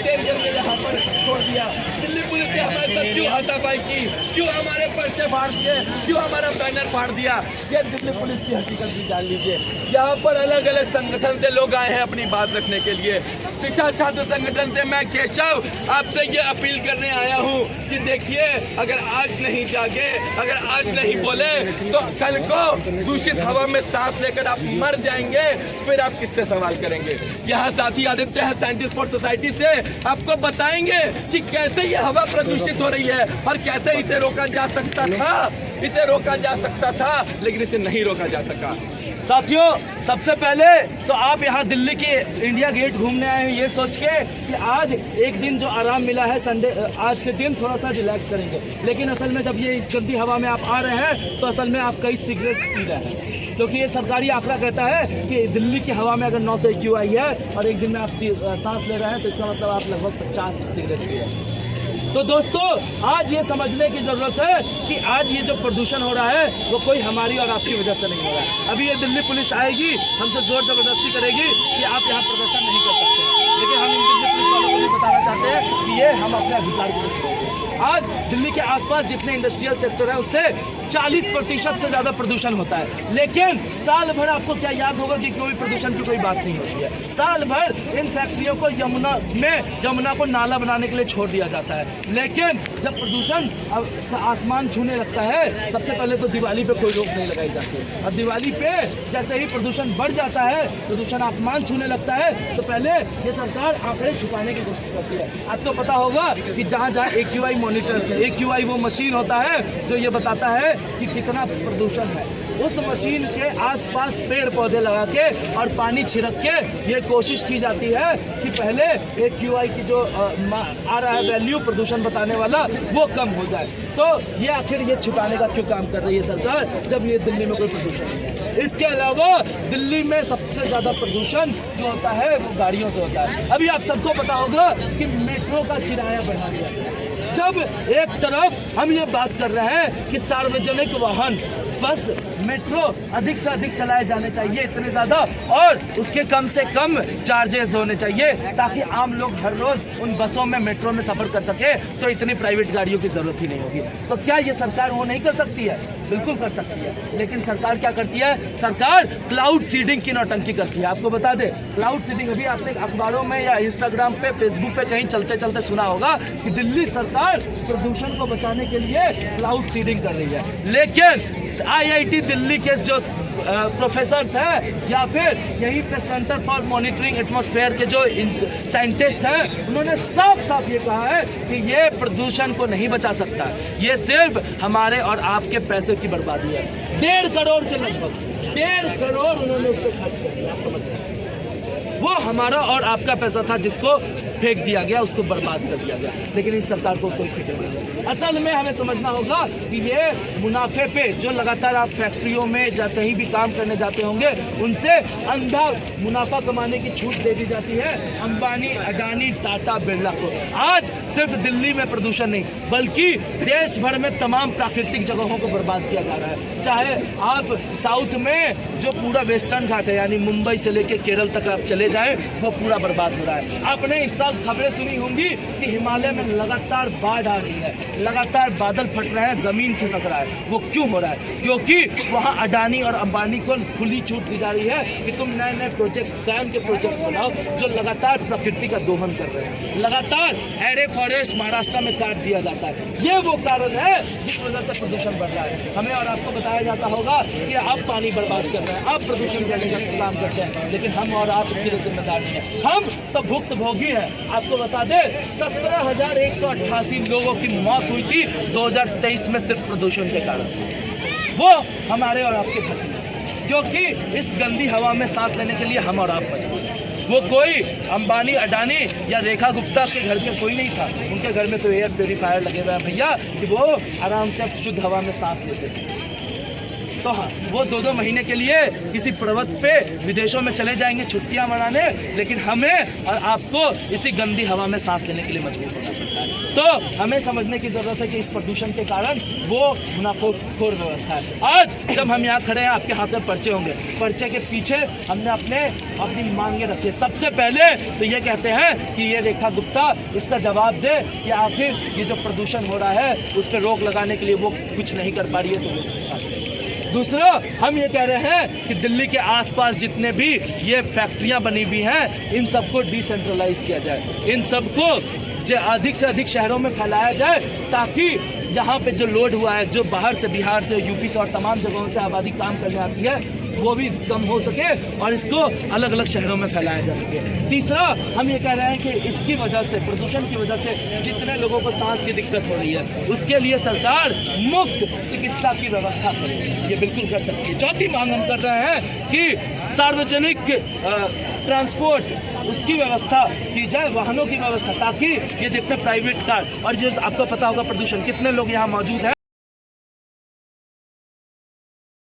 Terrier ने यहाँ पर छोड़ दिया। दिल्ली पुलिस ने हमारे साथ क्यों हाथापाई की, क्यों हमारे पर्चे फाड़ दिए, क्यों हमारा बैनर फाड़ दिया, ये दिल्ली पुलिस की हकीकत भी जान लीजिए। यहाँ पर अलग अलग संगठन से लोग आए हैं अपनी बात रखने के लिए। दिशा छात्र संगठन से मैं केशव आपसे ये अपील करने आया हूँ कि देखिए, अगर आज नहीं जागे, अगर आज नहीं बोले तो कल को दूषित हवा में सांस लेकर आप मर जाएंगे, फिर आप किससे सवाल करेंगे। यहाँ साथी आदित्य है साइंटिस्ट फॉर सोसाइटी से, आपको बताएंगे कि कैसे ये हवा प्रदूषित हो रही है और कैसे इसे रोका जा सकता था। इसे रोका जा सकता था लेकिन इसे नहीं रोका जा सका। साथियों, सबसे पहले तो आप यहाँ दिल्ली के इंडिया गेट घूमने आए हैं ये सोच के कि आज एक दिन जो आराम मिला है संडे, आज के दिन थोड़ा सा रिलैक्स करेंगे, लेकिन असल में जब ये इस गंदी हवा में आप आ रहे हैं तो असल में आप कई सिगरेट पी रहे हैं, क्योंकि ये सरकारी आंकड़ा कहता है कि दिल्ली की हवा में अगर 900 AQI है और एक दिन में आप सांस ले रहे हैं तो इसका मतलब आप लगभग 50 सिगरेट पी रहे हैं। तो दोस्तों, आज ये समझने की ज़रूरत है कि आज ये जो प्रदूषण हो रहा है वो कोई हमारी और आपकी वजह से नहीं हो रहा है। अभी ये दिल्ली पुलिस आएगी, हमसे जोर जबरदस्ती करेगी कि आप यहाँ प्रदर्शन नहीं कर सकते, लेकिन हम इन दिल्ली पुलिस वालों को भी बताना चाहते हैं कि ये हम अपने अधिकार को आज दिल्ली के आसपास जितने इंडस्ट्रियल सेक्टर है उससे 40% से ज़्यादा प्रदूषण होता है, लेकिन साल भर आपको क्या याद होगा कि कोई प्रदूषण की कोई बात नहीं होती है। साल भर इन फैक्ट्रियों को यमुना को नाला बनाने के लिए छोड़ दिया जाता है, लेकिन जब प्रदूषण आसमान छूने लगता है, सबसे पहले तो दिवाली पे कोई रोक नहीं लगाई जाती, और दिवाली पे जैसे ही प्रदूषण बढ़ जाता है, प्रदूषण आसमान छूने लगता है, तो पहले ये सरकार आंकड़े छुपाने की कोशिश करती है। आपको पता होगा कि जहाँ AQI मॉनिटर से, AQI वो मशीन होता है जो ये बताता है कि कितना प्रदूषण है, उस मशीन के आसपास पेड़ पौधे लगा के और पानी छिड़क के ये कोशिश की जाती है कि पहले AQI की जो आ रहा है वैल्यू प्रदूषण बताने वाला वो कम हो जाए। तो ये आखिर ये छुपाने का क्यों काम कर रही है सरकार, जब ये दिल्ली में कोई प्रदूषण नहीं है। इसके अलावा दिल्ली में सबसे ज़्यादा प्रदूषण जो होता है वो गाड़ियों से होता है। अभी आप सबको पता होगा कि मेट्रो का किराया बढ़ा दिया गया। जब एक तरफ हम ये बात कर रहे हैं कि सार्वजनिक वाहन, बस मेट्रो अधिक से अधिक चलाए जाने चाहिए, इतने ज़्यादा, और उसके कम से कम चार्जेस होने चाहिए ताकि आम लोग हर रोज़ उन बसों में, मेट्रो में सफ़र कर सके, तो इतनी प्राइवेट गाड़ियों की ज़रूरत ही नहीं होगी। तो क्या ये सरकार वो नहीं कर सकती है? बिल्कुल कर सकती है, लेकिन सरकार क्या करती है? सरकार क्लाउड सीडिंग की नौटंकी करती है। आपको बता दें, क्लाउड सीडिंग अभी आपने अखबारों में या इंस्टाग्राम पे, फेसबुक पे कहीं चलते चलते सुना होगा कि दिल्ली सरकार प्रदूषण को बचाने के लिए क्लाउड सीडिंग कर रही है, लेकिन IIT दिल्ली के जो प्रोफेसर्स हैं या फिर यहीं पे सेंटर फॉर मॉनिटरिंग एटमॉस्फेयर के जो साइंटिस्ट हैं, उन्होंने साफ साफ ये कहा है कि ये प्रदूषण को नहीं बचा सकता, ये सिर्फ हमारे और आपके पैसे की बर्बादी है। 1.5 करोड़ के लगभग 1.5 करोड़ उन्होंने उस पर खर्च कर दिया। आप समझ रहे हैं, वो हमारा और आपका पैसा था जिसको फेंक दिया गया, उसको बर्बाद कर दिया गया, लेकिन इस सरकार को कोई फिक्र नहीं है। असल में हमें समझना होगा कि ये मुनाफे पे जो लगातार आप फैक्ट्रियों में कहीं भी काम करने जाते होंगे, उनसे अंधा मुनाफा कमाने की छूट दे दी जाती है अंबानी, अडानी, टाटा, बिरला को। आज सिर्फ दिल्ली में प्रदूषण नहीं बल्कि देश भर में तमाम प्राकृतिक जगहों को बर्बाद किया जा रहा है। चाहे आप साउथ में जो पूरा वेस्टर्न घाट है, यानी मुंबई से लेकर केरल तक आप चले जाएं, वो पूरा बर्बाद हो रहा है। आपने इस साल खबरें सुनी होंगी कि हिमालय में लगातार बाढ़ आ रही है, लगातार बादल फट रहे हैं, जमीन खिसक रहा है। वो क्यों हो रहा है? क्योंकि वहाँ अडानी और अंबानी को खुली छूट दी जा रही है कि तुम नए नए प्रोजेक्ट्स, डैम के प्रोजेक्ट्स बनाओ जो लगातार प्रकृति का दोहन कर रहे हैं। लगातार एरे फॉरेस्ट महाराष्ट्र में काट दिया जाता है। ये वो कारण है जिस वजह से प्रदूषण बढ़ रहा है। हमें और आपको बताया जाता होगा कि आप पानी बर्बाद कर रहे हैं, आप प्रदूषण करने का काम करते हैं, लेकिन हम और आप इसके लिए जिम्मेदार नहीं है। हम तो भुक्तभोगी हैं। आपको बता दें, 17,188 लोगों की मौत हुई थी 2023 में सिर्फ प्रदूषण के कारण। वो हमारे और आपके घर में, क्योंकि इस गंदी हवा में सांस लेने के लिए हम और आप मजबूर हैं। वो कोई अंबानी, अडानी या रेखा गुप्ता के घर में कोई नहीं था। उनके घर में तो एयर प्योरीफायर लगे हुए हैं भैया, कि वो आराम से शुद्ध हवा में सांस लेते थे। तो हाँ, वो 2-2 महीने के लिए किसी पर्वत पे विदेशों में चले जाएंगे छुट्टियां मनाने, लेकिन हमें और आपको इसी गंदी हवा में सांस लेने के लिए मजबूर होना पड़ता है। तो हमें समझने की ज़रूरत है कि इस प्रदूषण के कारण वो मुनाफाखोर व्यवस्था है। आज जब हम यहाँ खड़े हैं, आपके हाथ में पर्चे होंगे, पर्चे के पीछे हमने अपनी मांगे रखी है। सबसे पहले तो ये कहते हैं कि ये रेखा गुप्ता इसका जवाब दे कि आखिर ये जो प्रदूषण हो रहा है उस पर रोक लगाने के लिए वो कुछ नहीं कर पा रही है, तो वो इस्तीफा दे। दूसरा, हम ये कह रहे हैं कि दिल्ली के आसपास जितने भी ये फैक्ट्रियां बनी हुई हैं, इन सबको डिसेंट्रलाइज किया जाए, इन सबको अधिक से अधिक शहरों में फैलाया जाए, ताकि यहाँ पे जो लोड हुआ है, जो बाहर से, बिहार से, यूपी से और तमाम जगहों से आबादी काम करने आती है, वो भी कम हो सके और इसको अलग अलग शहरों में फैलाया जा सके। तीसरा, हम ये कह रहे हैं कि इसकी वजह से, प्रदूषण की वजह से जितने लोगों को सांस की दिक्कत हो रही है, उसके लिए सरकार मुफ्त चिकित्सा की व्यवस्था करे, ये बिल्कुल कर सकती है। चौथी मांग हम कर रहे हैं कि सार्वजनिक ट्रांसपोर्ट उसकी व्यवस्था की जाए, वाहनों की व्यवस्था, ताकि ये जितने प्राइवेट कार और जो आपको पता होगा प्रदूषण कितने लोग यहाँ मौजूद हैं।